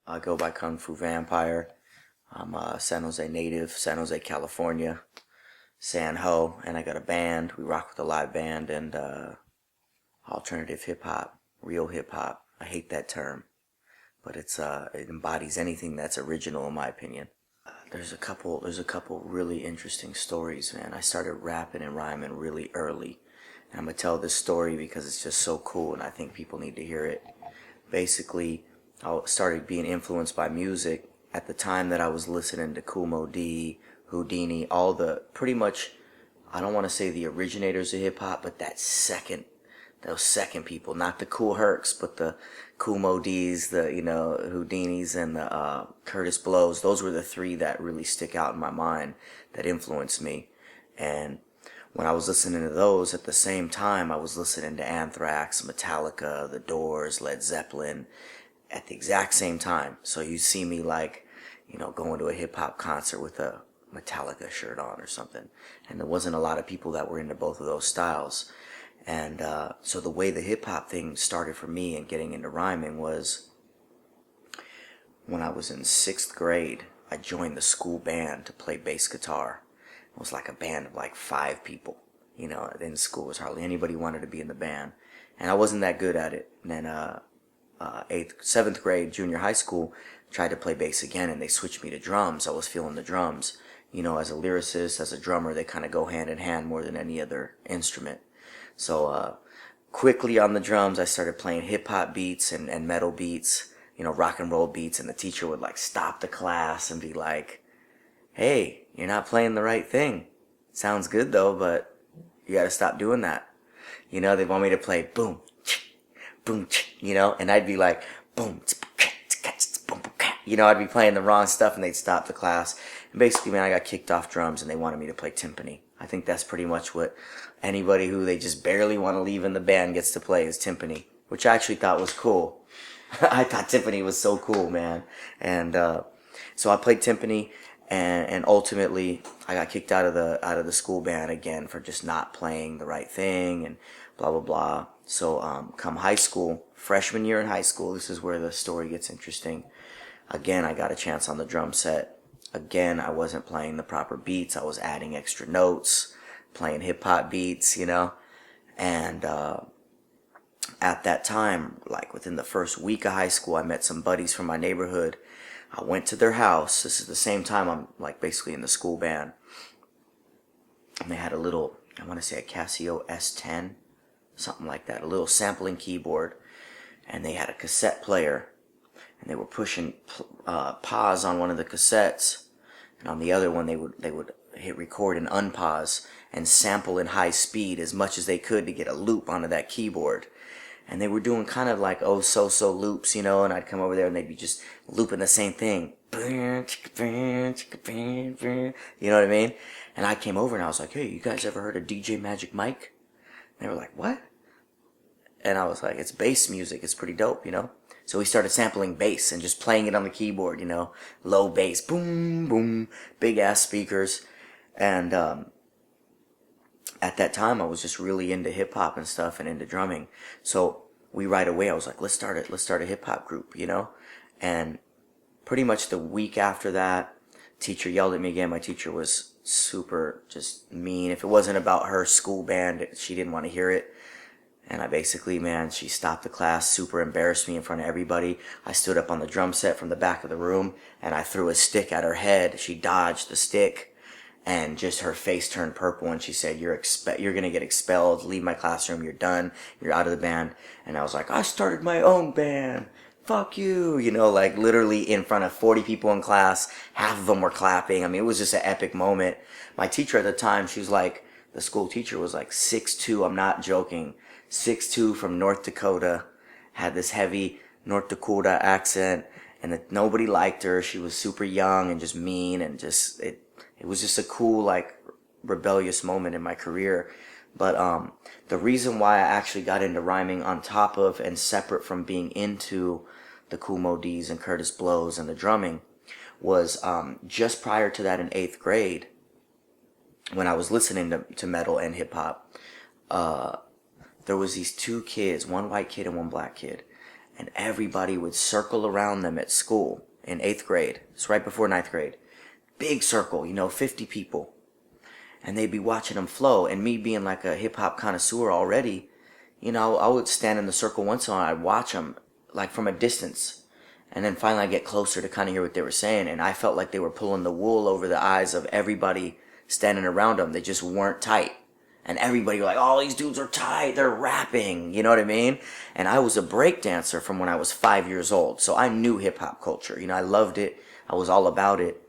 I go by Kung Fu Vampire. I'm a San Jose native, San Jose, California, San Ho, and I got a band. We rock with a live band and alternative hip hop, real hip hop. I hate that term, but it embodies anything that's original in my opinion. There's a couple really interesting stories, man. I started rapping and rhyming really early. And I'm gonna tell this story because it's just so cool and I think people need to hear it. Basically, I started being influenced by music at the time that I was listening to Kool Moe Dee, Houdini, all the pretty much, I don't want to say the originators of hip hop, but those second people, not the Cool Hercs, but the Kool Moe Dees, the Houdinis, and the Curtis Blows. Those were the three that really stick out in my mind that influenced me. And when I was listening to those, at the same time, I was listening to Anthrax, Metallica, The Doors, Led Zeppelin, at the exact same time. So you see me like, going to a hip hop concert with a Metallica shirt on or something. And there wasn't a lot of people that were into both of those styles. And so the way the hip hop thing started for me and getting into rhyming was when I was in sixth grade. I joined the school band to play bass guitar. It was like a band of like 5 people. In school, it was hardly anybody wanted to be in the band, and I wasn't that good at it. And then seventh grade, junior high school, tried to play bass again, and they switched me to drums. I was feeling the drums. As a lyricist, as a drummer, they kind of go hand in hand more than any other instrument. So quickly on the drums, I started playing hip hop beats and metal beats, rock and roll beats, and the teacher would like stop the class and be like, "Hey, you're not playing the right thing. Sounds good though, but you got to stop doing that." They want me to play boom, boom, and I'd be like boom, boom, I'd be playing the wrong stuff, and they'd stop the class. And basically, man, I got kicked off drums, and they wanted me to play timpani. I think that's pretty much what anybody who they just barely want to leave in the band gets to play is timpani, which I actually thought was cool. I thought timpani was so cool, man. And so I played timpani, and ultimately I got kicked out of the school band again for just not playing the right thing and blah blah blah. So come high school, freshman year in high school, this is where the story gets interesting. Again, I got a chance on the drum set. Again, I wasn't playing the proper beats. I was adding extra notes, playing hip hop beats, and at that time, like within the first week of high school, I met some buddies from my neighborhood. I went to their house. This is the same time I'm like basically in the school band. And they had a little, I want to say a Casio S10, something like that, a little sampling keyboard. And they had a cassette player. And they were pushing pause on one of the cassettes. And on the other one, they would hit record and unpause and sample in high speed as much as they could to get a loop onto that keyboard. And they were doing kind of like so loops, and I'd come over there and they'd be just looping the same thing. You know what I mean? And I came over and I was like, "Hey, you guys ever heard of DJ Magic Mike?" And they were like, "What?" And I was like, "It's bass music. It's pretty dope, So we started sampling bass and just playing it on the keyboard, low bass, boom, boom, big ass speakers. And at that time, I was just really into hip hop and stuff and into drumming. So we right away, I was like, let's start a hip hop group, And pretty much the week after that, teacher yelled at me again. My teacher was super just mean. If it wasn't about her school band, she didn't want to hear it. And I basically, man, she stopped the class, super embarrassed me in front of everybody. I stood up on the drum set from the back of the room, and I threw a stick at her head. She dodged the stick, and just her face turned purple, and she said, you're going to get expelled. Leave my classroom. You're done. You're out of the band. And I was like, I started my own band. Fuck you. Like literally in front of 40 people in class. Half of them were clapping. I mean, it was just an epic moment. My teacher at the time, she was like, the school teacher was like 6'2". I'm not joking. 6'2" from North Dakota, had this heavy North Dakota accent, and that nobody liked her. She was super young and just mean, and just it was just a cool, like, rebellious moment in my career. But the reason why I actually got into rhyming on top of and separate from being into the Kool Moe Dees and Curtis Blows and the drumming was just prior to that in 8th grade, when I was listening to metal and hip hop. There was these 2 kids, one white kid and one black kid, and everybody would circle around them at school in 8th grade. It's right before 9th grade. Big circle, 50 people. And they'd be watching them flow. And me being like a hip hop connoisseur already, I would stand in the circle once in a while. I'd watch them like from a distance. And then finally I get closer to kind of hear what they were saying. And I felt like they were pulling the wool over the eyes of everybody standing around them. They just weren't tight. And everybody was like, oh, these dudes are tight. They're rapping. You know what I mean? And I was a break dancer from when I was 5 years old. So I knew hip hop culture. I loved it. I was all about it.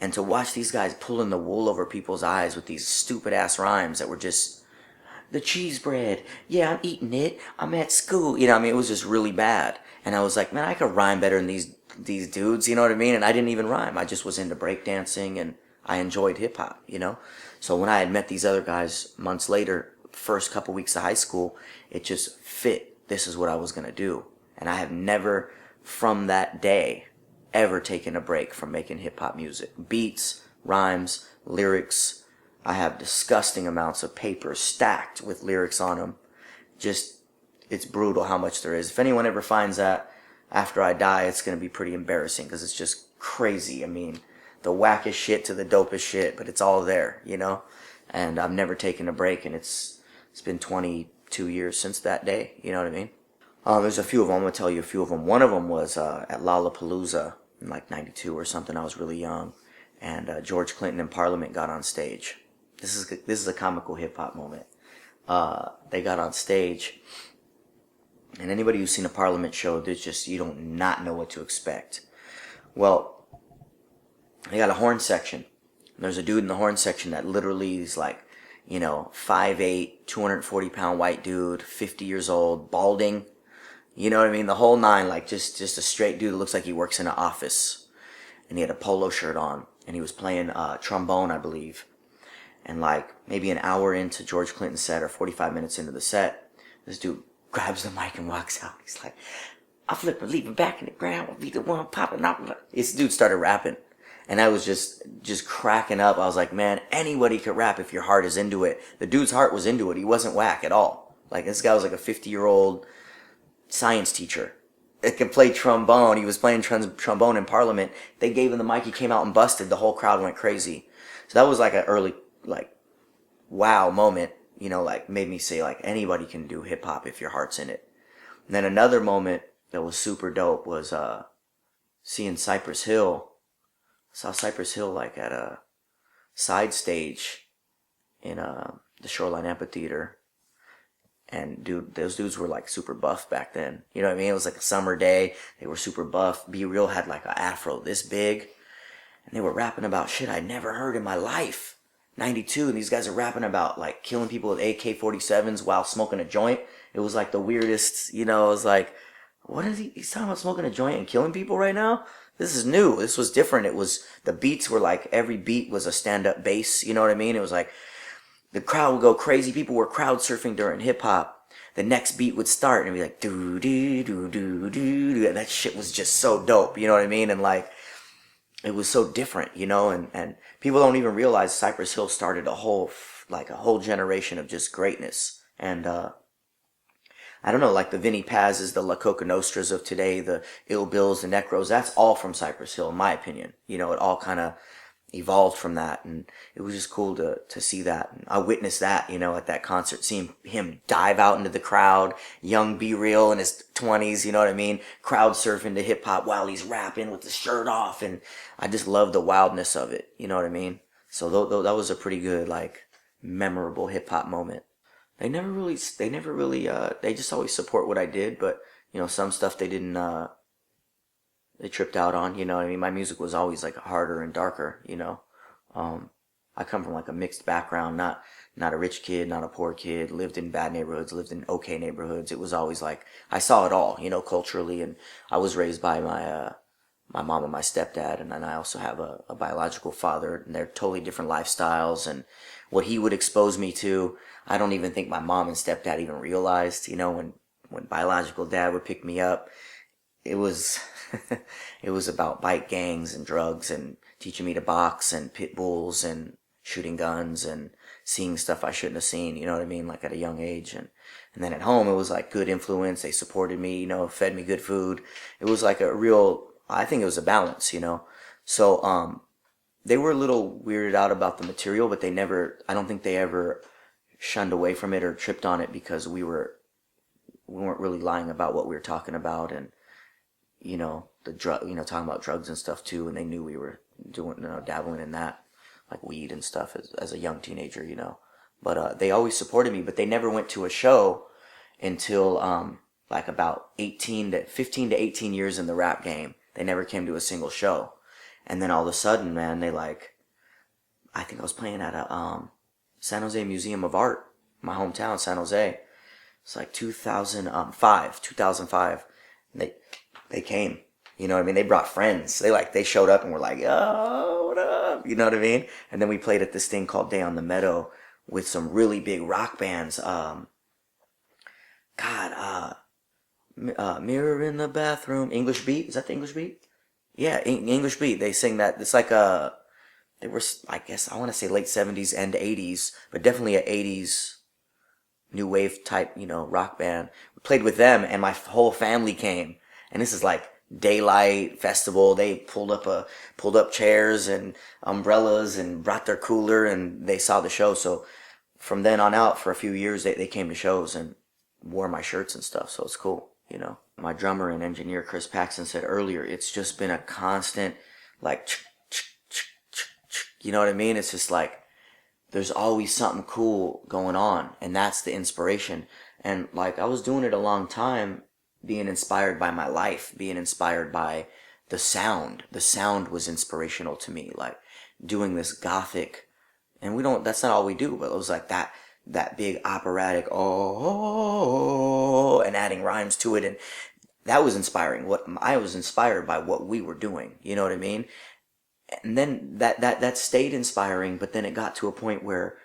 And to watch these guys pulling the wool over people's eyes with these stupid ass rhymes that were just, the cheese bread, yeah, I'm eating it, I'm at school, it was just really bad. And I was like, man, I could rhyme better than these dudes, you know what I mean? And I didn't even rhyme. I just was into breakdancing and I enjoyed hip hop, So when I had met these other guys months later, first couple weeks of high school, it just fit. This is what I was going to do. And I have never, from that day, ever taken a break from making hip hop music. Beats, rhymes, lyrics. I have disgusting amounts of paper stacked with lyrics on them. Just, it's brutal how much there is. If anyone ever finds that after I die, it's going to be pretty embarrassing because it's just crazy. I mean, the wackest shit to the dopest shit, but it's all there, And I've never taken a break, and it's been 22 years since that day, you know what I mean? There's a few of them. I'm going to tell you a few of them. One of them was at Lollapalooza in like 92 or something. I was really young. And George Clinton in Parliament got on stage. This is a comical hip-hop moment. They got on stage. And anybody who's seen a Parliament show, you don't not know what to expect. Well, they got a horn section. There's a dude in the horn section that literally is like, 5'8", 240-pound white dude, 50 years old, balding. You know what I mean? The whole nine, like just a straight dude that looks like he works in an office. And he had a polo shirt on. And he was playing trombone, I believe. And like maybe an hour into George Clinton's set or 45 minutes into the set, this dude grabs the mic and walks out. He's like, I'll flip and leave him back in the ground. I'll be the one popping up. This dude started rapping. And I was just cracking up. I was like, man, anybody could rap if your heart is into it. The dude's heart was into it. He wasn't whack at all. Like this guy was like a 50-year-old science teacher. It could play trombone. He was playing trombone in Parliament. They gave him the mic. He came out and busted. The whole crowd went crazy. So that was like an early, like, wow moment, like made me say like anybody can do hip hop if your heart's in it. And then another moment that was super dope was seeing Cypress Hill. I saw Cypress Hill like at a side stage in the Shoreline Amphitheater. And dude, those dudes were like super buff back then. You know what I mean? It was like a summer day. They were super buff. Be Real had like an afro this big. And they were rapping about shit I'd never heard in my life. 92, and these guys are rapping about like killing people with AK-47s while smoking a joint. It was like the weirdest, it was like, what is he's talking about smoking a joint and killing people right now? This is new. This was different. It was, the beats were like, every beat was a stand-up bass. You know what I mean? It was like, the crowd would go crazy. People were crowd surfing during hip hop. The next beat would start and it'd be like doo doo doo doo doo, and that shit was just so dope. You know what I mean? And like, it was so different, and people don't even realize Cypress Hill started a whole generation of just greatness. And I don't know, like the Vinnie Paz's, the La Coca Nostras of today, the Ill Bills, the Necros, that's all from Cypress Hill, in my opinion. It all kind of evolved from that, and it was just cool to see that. And I witnessed that, at that concert, seeing him dive out into the crowd, young Be Real in his 20s, you know what I mean? Crowd surfing to hip hop while he's rapping with the shirt off, and I just love the wildness of it, you know what I mean? So that was a pretty good, like, memorable hip hop moment. They just always support what I did, but, some stuff they didn't, they tripped out on, you know what I mean? My music was always like harder and darker, I come from like a mixed background, not a rich kid, not a poor kid, lived in bad neighborhoods, lived in okay neighborhoods. It was always like, I saw it all, culturally, and I was raised by my mom and my stepdad, and then I also have a biological father, and they're totally different lifestyles, and what he would expose me to, I don't even think my mom and stepdad even realized, when biological dad would pick me up, it was it was about bike gangs and drugs and teaching me to box and pit bulls and shooting guns and seeing stuff I shouldn't have seen, you know what I mean, like at a young age. And And then at home, it was like good influence. They supported me, fed me good food. It was like a real, I think it was a balance, So, they were a little weirded out about the material, but I don't think they ever shunned away from it or tripped on it because we weren't really lying about what we were talking about, and the drug, talking about drugs and stuff too, and they knew we were doing, dabbling in that, like weed and stuff as a young teenager, But they always supported me, but they never went to a show until like about 15 to 18 years in the rap game. They never came to a single show, and then all of a sudden, man, I think I was playing at a San Jose Museum of Art, my hometown, San Jose. It's like 2005. They came. You know what I mean? They brought friends. They showed up and were like, "Yo, what up?" You know what I mean? And then we played at this thing called Day on the Meadow with some really big rock bands. Mirror in the Bathroom. English Beat. Is that the English Beat? Yeah, English Beat. They sing that. It's like they were, I guess, I want to say late 70s and 80s, but definitely a 80s new wave type, rock band. We played with them, and my whole family came. And this is like daylight festival. They pulled up chairs and umbrellas and brought their cooler, and they saw the show. So from then on out, for a few years, they came to shows and wore my shirts and stuff. So it's cool, My drummer and engineer Chris Paxton said earlier, it's just been a constant, like, you know what I mean? It's just like there's always something cool going on, and that's the inspiration. And like I was doing it a long time, being inspired by my life, being inspired by the sound. The sound was inspirational to me, like doing this gothic, and that's not all we do, but it was like that big operatic, oh, and adding rhymes to it, and that was inspiring. I was inspired by what we were doing, you know what I mean? And then that stayed inspiring, but then it got to a point where,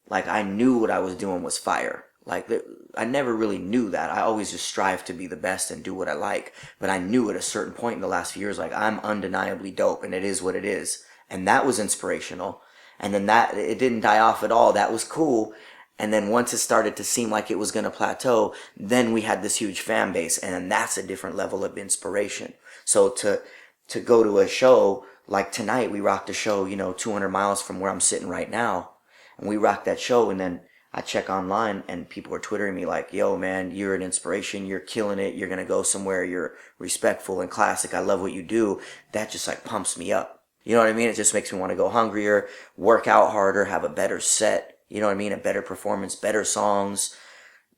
like, I knew what I was doing was fire. Like, I never really knew that. I always just strive to be the best and do what I like. But I knew at a certain point in the last few years, like, I'm undeniably dope, and it is what it is. And that was inspirational. And then it didn't die off at all. That was cool. And then once it started to seem like it was going to plateau, then we had this huge fan base, and then that's a different level of inspiration. So to go to a show, like tonight, we rocked a show, 200 miles from where I'm sitting right now. And we rocked that show, and then I check online, and people are twittering me like, "Yo, man, you're an inspiration. You're killing it. You're going to go somewhere. You're respectful and classic. I love what you do." That just like pumps me up. You know what I mean? It just makes me want to go hungrier, work out harder, have a better set. You know what I mean? A better performance, better songs,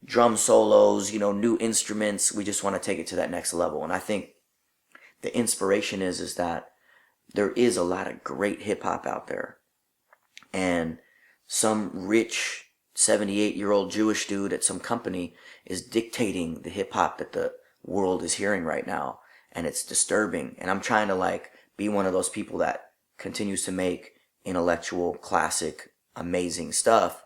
drum solos, new instruments. We just want to take it to that next level. And I think the inspiration is that there is a lot of great hip hop out there. And some rich 78-year-old Jewish dude at some company is dictating the hip hop that the world is hearing right now. And it's disturbing. And I'm trying to like be one of those people that continues to make intellectual, classic, amazing stuff.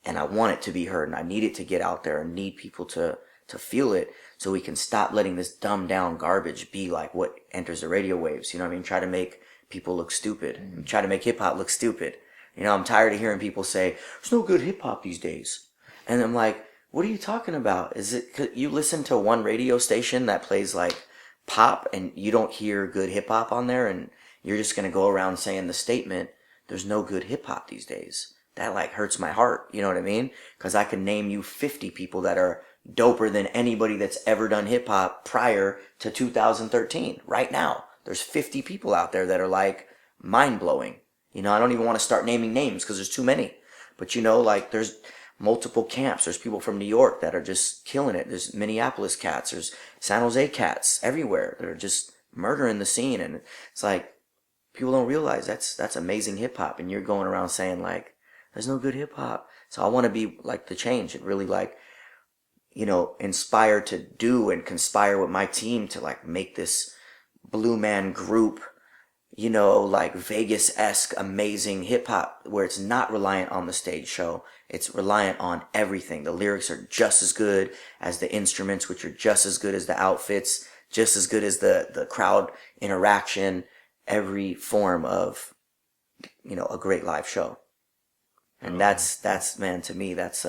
And I want it to be heard, and I need it to get out there, and need people to feel it, so we can stop letting this dumbed down garbage be like what enters the radio waves. You know what I mean? Try to make people look stupid. Try to make hip hop look stupid. I'm tired of hearing people say, "There's no good hip hop these days." And I'm like, what are you talking about? Is it, 'cause you listen to one radio station that plays like pop and you don't hear good hip hop on there, and you're just going to go around saying the statement, "There's no good hip hop these days"? That like hurts my heart. You know what I mean? Because I can name you 50 people that are doper than anybody that's ever done hip hop prior to 2013. Right now, there's 50 people out there that are like mind blowing. I don't even want to start naming names because there's too many. But like there's multiple camps. There's people from New York that are just killing it. There's Minneapolis cats. There's San Jose cats everywhere. They're just murdering the scene. And it's like, people don't realize that's amazing hip hop. And you're going around saying like, there's no good hip hop. So I want to be like the change and really like, inspire to do and conspire with my team to like make this Blue Man Group, like Vegas-esque amazing hip hop where it's not reliant on the stage show. It's reliant on everything. The lyrics are just as good as the instruments, which are just as good as the outfits, just as good as the crowd interaction, every form of, a great live show. And that's man, to me, that's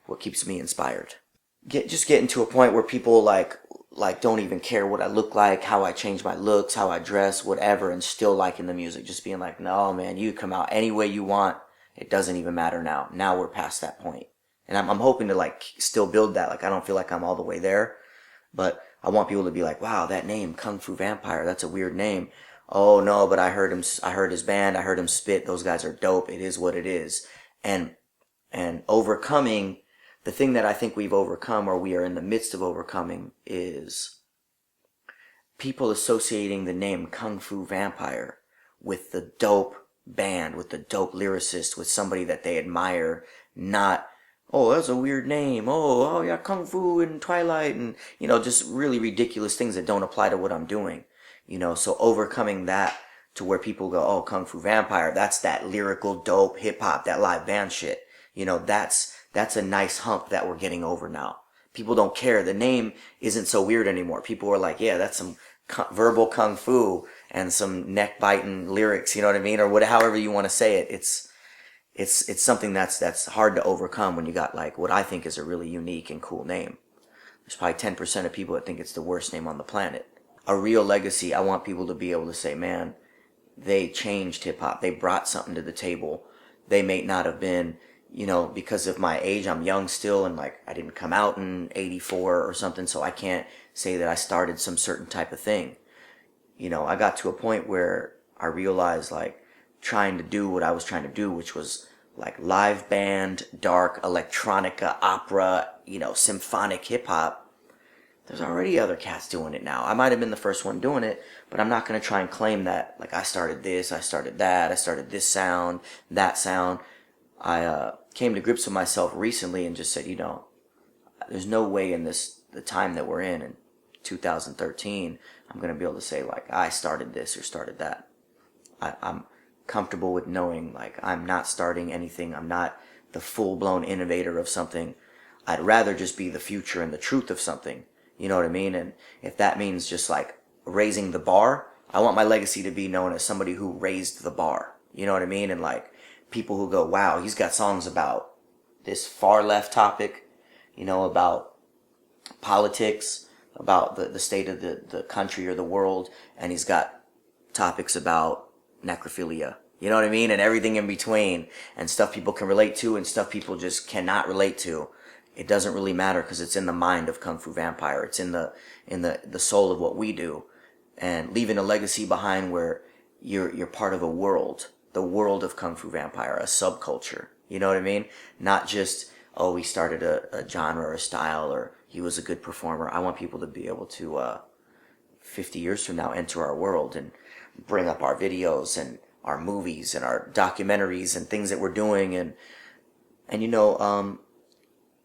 what keeps me inspired. just getting to a point where people like don't even care what I look like, how I change my looks, how I dress, whatever, and still liking the music. Just being like, no, man, you come out any way you want. It doesn't even matter now. Now we're past that point. And I'm hoping to like still build that. Like, I don't feel like I'm all the way there, but I want people to be like, wow, that name, Kung Fu Vampire, that's a weird name. Oh no, but I heard his band, I heard him spit. Those guys are dope. It is what it is. And, and overcoming the thing that I think we've overcome, or we are in the midst of overcoming, is people associating the name Kung Fu Vampire with the dope band, with the dope lyricist, with somebody that they admire, not, oh, that's a weird name. Oh, yeah, Kung Fu and Twilight, and, just really ridiculous things that don't apply to what I'm doing. So overcoming that to where people go, oh, Kung Fu Vampire, that's that lyrical, dope hip hop, that live band shit. That's a nice hump that we're getting over now. People don't care. The name isn't so weird anymore. People are like, yeah, that's some verbal kung fu and some neck biting lyrics. You know what I mean? Or however you want to say it. It's something that's hard to overcome when you got like what I think is a really unique and cool name. There's probably 10% of people that think it's the worst name on the planet. A real legacy. I want people to be able to say, man, they changed hip hop. They brought something to the table. They may not have been, because of my age, I'm young still, and like I didn't come out in 84 or something, so I can't say that I started some certain type of thing. I got to a point where I realized like trying to do what I was trying to do, which was like live band, dark electronica, opera, symphonic hip hop. There's already other cats doing it now. I might have been the first one doing it, but I'm not going to try and claim that like I started this, I started that, I started this sound, that sound. I came to grips with myself recently and just said, there's no way in the time that we're in 2013, I'm going to be able to say like I started this or started that. I'm comfortable with knowing like I'm not starting anything. I'm not the full-blown innovator of something. I'd rather just be the future and the truth of something. You know what I mean? And if that means just like raising the bar, I want my legacy to be known as somebody who raised the bar. You know what I mean? And like people who go, wow, he's got songs about this far left topic, about politics, about the state of the country or the world, and he's got topics about necrophilia. You know what I mean? And everything in between, and stuff people can relate to and stuff people just cannot relate to. It doesn't really matter because it's in the mind of Kung Fu Vampire. It's in the soul of what we do, and leaving a legacy behind where you're part of a world, the world of Kung Fu Vampire, a subculture. You know what I mean? Not just, oh, he started a genre or a style, or he was a good performer. I want people to be able to 50 years from now enter our world and bring up our videos and our movies and our documentaries and things that we're doing, and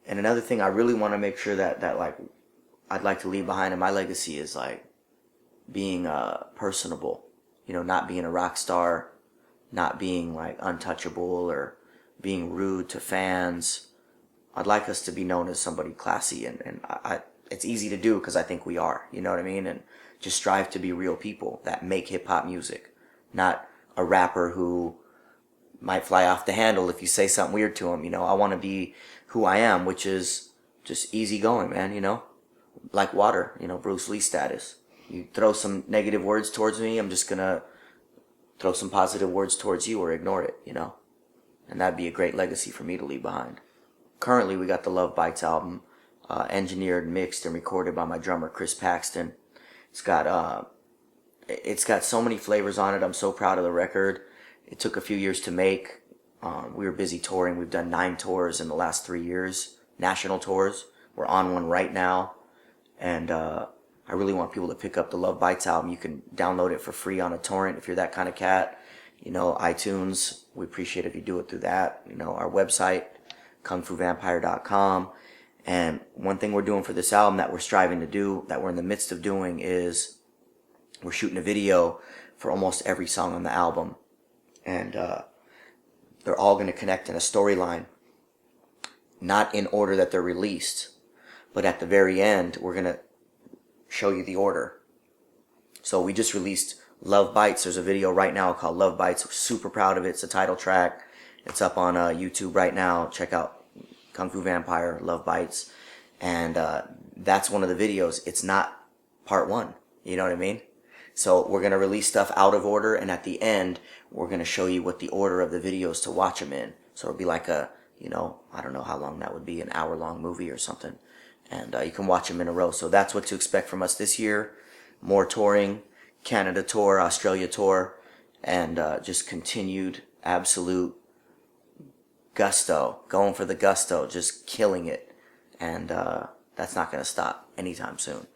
and another thing I really want to make sure that like I'd like to leave behind in my legacy is like being personable. Not being a rock star, not being like untouchable or being rude to fans. I'd like us to be known as somebody classy, and I it's easy to do because I think we are. You know what I mean? And just strive to be real people that make hip hop music, not a rapper who might fly off the handle if you say something weird to him. I want to be who I am, which is just easy going, man. Like water, Bruce Lee status. You throw some negative words towards me, I'm just gonna throw some positive words towards you or ignore it, and that'd be a great legacy for me to leave behind. Currently, we got the Love Bites album, engineered, mixed, and recorded by my drummer Chris Paxton. It's got so many flavors on it. I'm so proud of the record. It took a few years to make. We were busy touring. We've done 9 tours in the last 3 years, national tours. We're on one right now, and I really want people to pick up the Love Bites album. You can download it for free on a torrent if you're that kind of cat. iTunes. We appreciate if you do it through that. Our website, kungfuvampire.com. And one thing we're doing for this album that we're striving to do, that we're in the midst of doing, is we're shooting a video for almost every song on the album. And they're all going to connect in a storyline, not in order that they're released, but at the very end, we're going to show you the order. So we just released Love Bites. There's a video right now called Love Bites. We're super proud of it. It's the title track. It's up on YouTube right now. Check out Kung Fu Vampire, Love Bites. and that's one of the videos. It's not part one. You know what I mean? So we're gonna release stuff out of order, and at the end, we're gonna show you what the order of the videos to watch them in. So it'll be like a, I don't know how long that would be, an hour-long movie or something, and you can watch them in a row. So that's what to expect from us this year. More touring, Canada tour, Australia tour, and just continued absolute gusto, going for the gusto, just killing it, and that's not gonna stop anytime soon.